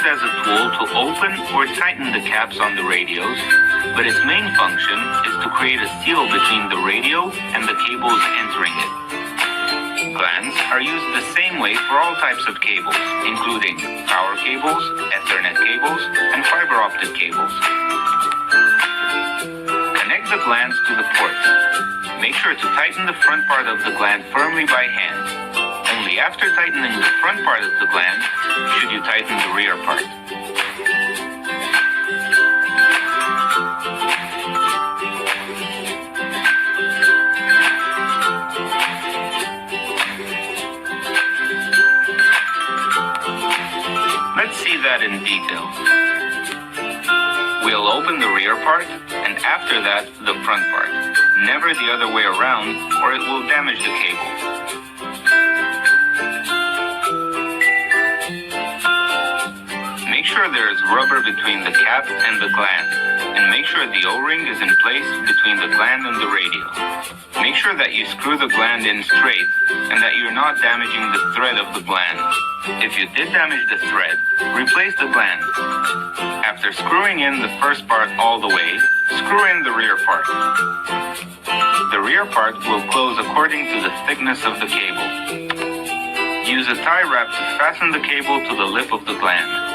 used as a tool to open or tighten the caps on the radios, but its main function is to create a seal between the radio and the cables entering it. Glands are used the same way for all types of cables, including power cables, Ethernet cables, and fiber optic cables. Connect the glands to the ports. Make sure to tighten the front part of the gland firmly by hand. Only after tightening the front part of the gland should you tighten the rear part. Let's see that in detail. We'll open the rear part, and after that, the front part. Never the other way around, or it will damage the cable. Make sure there is rubber between the cap and the gland, and make sure the O-ring is in place between the gland and the radio. Make sure that you screw the gland in straight, and that you're not damaging the thread of the gland. If you did damage the thread, replace the gland. After screwing in the first part all the way, screw in the rear part. The rear part will close according to the thickness of the cable. Use a tie wrap to fasten the cable to the lip of the gland.